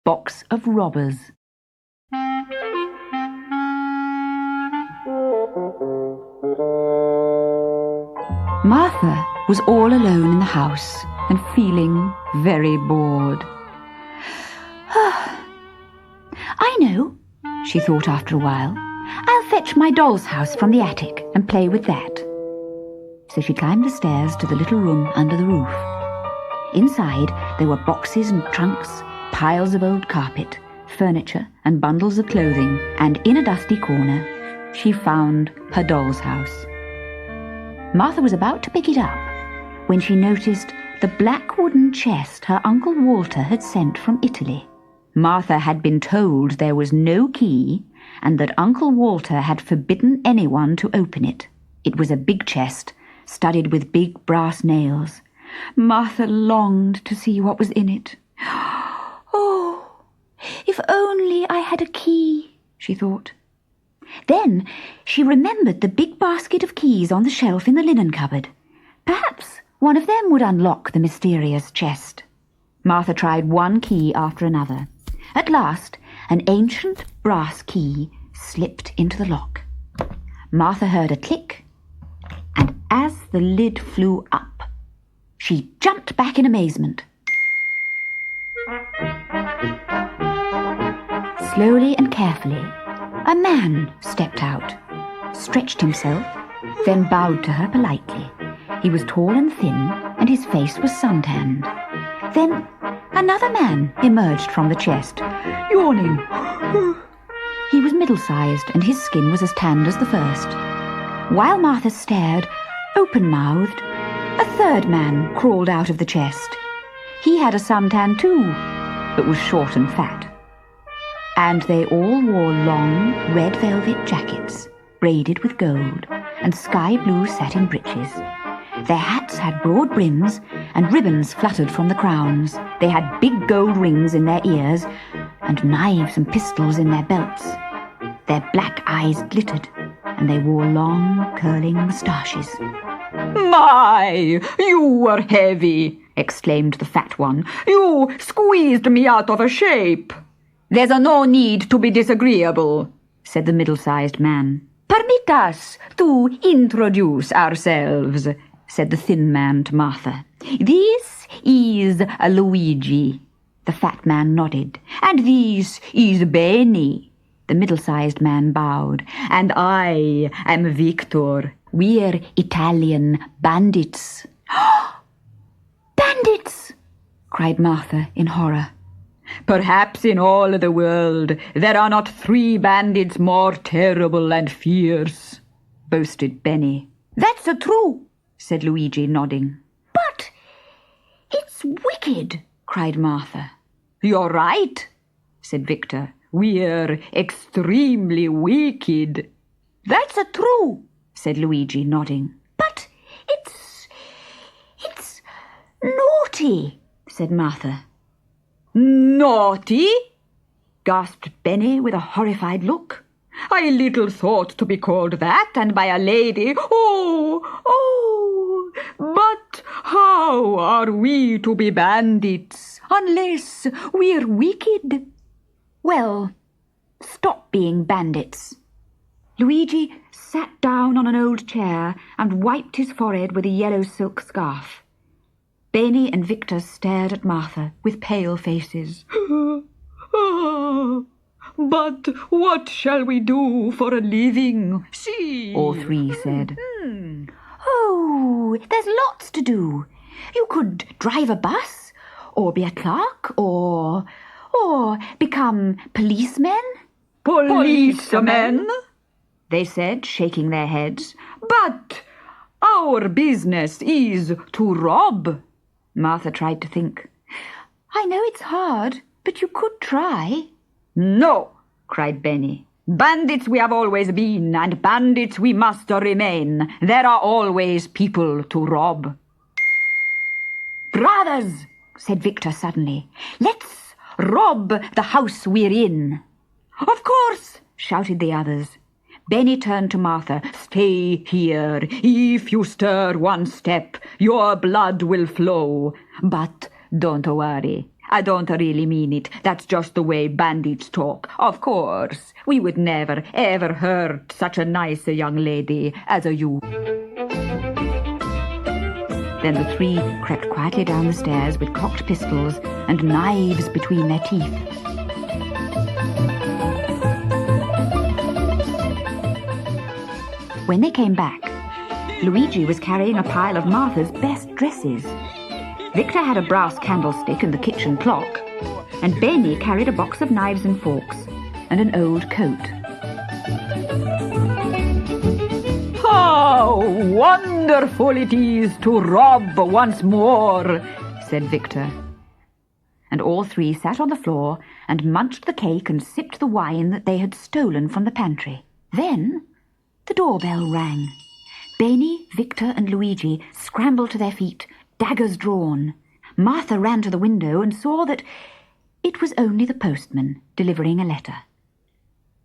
box of robbers. Martha was all alone in the house and feeling very bored. I know, she thought after a while. I'll fetch my doll's house from the attic and play with that. So she climbed the stairs to the little room under the roof. Inside there were boxes and trunks, piles of old carpet, furniture and bundles of clothing, and in a dusty corner she found her doll's house. Martha was about to pick it up when she noticed the black wooden chest her Uncle Walter had sent from Italy. Martha had been told there was no key and that Uncle Walter had forbidden anyone to open it. It was a big chest, studded with big brass nails. Martha longed to see what was in it. Oh, if only I had a key, she thought. Then she remembered the big basket of keys on the shelf in the linen cupboard. Perhaps one of them would unlock the mysterious chest. Martha tried one key after another. At last, an ancient brass key slipped into the lock. Martha heard a click, and as the lid flew up, she jumped back in amazement. Slowly and carefully, a man stepped out, stretched himself, then bowed to her politely. He was tall and thin, and his face was suntanned. Then another man emerged from the chest, yawning. He was middle-sized, and his skin was as tanned as the first. While Martha stared, open-mouthed, a third man crawled out of the chest. He had a suntan too, but was short and fat. And they all wore long red velvet jackets, braided with gold, and sky-blue satin breeches. Their hats had broad brims, and ribbons fluttered from the crowns. They had big gold rings in their ears, and knives and pistols in their belts. Their black eyes glittered, and they wore long, curling moustaches. "My, you were heavy!" exclaimed the fat one. "You squeezed me out of shape." "There's no need to be disagreeable," said the middle-sized man. "Permit us to introduce ourselves," said the thin man to Martha. "This is Luigi." The fat man nodded. "And this is Benny." The middle-sized man bowed. "And I am Victor. We're Italian bandits." "Bandits!" cried Martha in horror. "Perhaps in all the world there are not 3 bandits more terrible and fierce," boasted Benny. "That's true," said Luigi, nodding. "But it's wicked," cried Martha. "You're right," said Victor. "We're extremely wicked." "That's true," said Luigi, nodding. "But it's naughty," said Martha. "Naughty?" gasped Benny with a horrified look. "I little thought to be called that, and by a lady. Oh! But how are we to be bandits unless we're wicked?" "Well, stop being bandits." Luigi sat down on an old chair and wiped his forehead with a yellow silk scarf. Benny and Victor stared at Martha with pale faces. "But what shall we do for a living?" "See," all 3 said. "Oh, there's lots to do. You could drive a bus, or be a clerk, or become policemen." "Policemen?" they said, shaking their heads. "But our business is to rob." Martha tried to think. "I know it's hard, but you could try." "No," cried Benny. "Bandits we have always been, and bandits we must remain. There are always people to rob." "Brothers," said Victor suddenly, "let's rob the house we're in." "Of course," shouted the others. Benny turned to Martha. "Stay here. If you stir one step, your blood will flow. But don't worry. I don't really mean it. That's just the way bandits talk. Of course, we would never, ever hurt such a nice young lady as you. Then the three crept quietly down the stairs with cocked pistols and knives between their teeth. When they came back, Luigi was carrying a pile of Martha's best dresses. Victor had a brass candlestick and the kitchen clock, and Benny carried a box of knives and forks and an old coat. How wonderful it is to rob once more, said Victor. And all three sat on the floor and munched the cake and sipped the wine that they had stolen from the pantry. Then the doorbell rang. Benny, Victor and Luigi scrambled to their feet, daggers drawn. Martha ran to the window and saw that it was only the postman delivering a letter.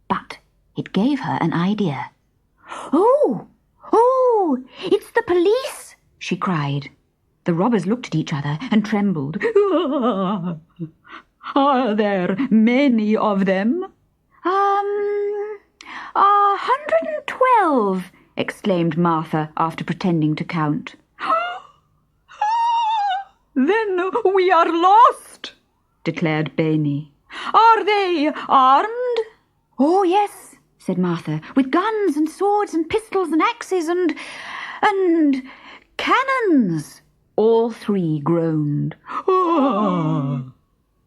But it gave her an idea. "Oh, it's the police!" she cried. The robbers looked at each other and trembled. Are there many of them? 112, exclaimed Martha after pretending to count. Then we are lost, declared Benny. Are they armed? Oh, yes, said Martha, with guns and swords and pistols and axes and cannons. All three groaned.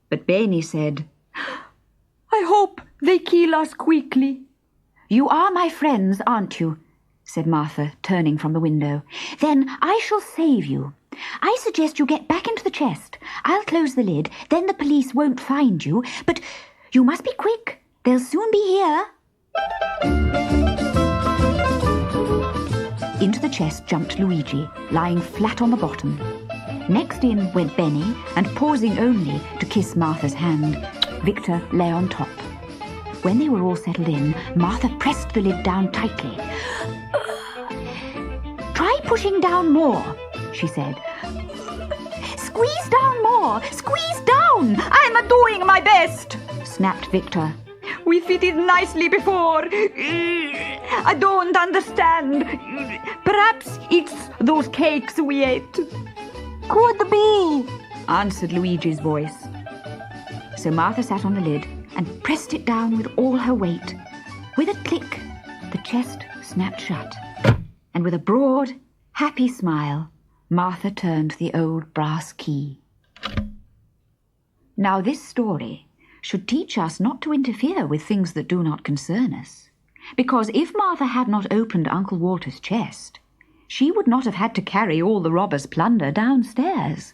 But Benny said, I hope they kill us quickly. You are my friends, aren't you? Said Martha, turning from the window. Then I shall save you. I suggest you get back into the chest. I'll close the lid, then the police won't find you. But you must be quick. They'll soon be here. Into the chest jumped Luigi, lying flat on the bottom. Next in went Benny, and pausing only to kiss Martha's hand, Victor lay on top. When they were all settled in, Martha pressed the lid down tightly. Try pushing down more, she said. Squeeze down more! Squeeze down! I'm doing my best, snapped Victor. We fitted nicely before. I don't understand. Perhaps it's those cakes we ate. Could be, answered Luigi's voice. So Martha sat on the lid and pressed it down with all her weight. With a click, the chest snapped shut. And with a broad, happy smile, Martha turned the old brass key. Now this story should teach us not to interfere with things that do not concern us. Because if Martha had not opened Uncle Walter's chest, she would not have had to carry all the robbers' plunder downstairs.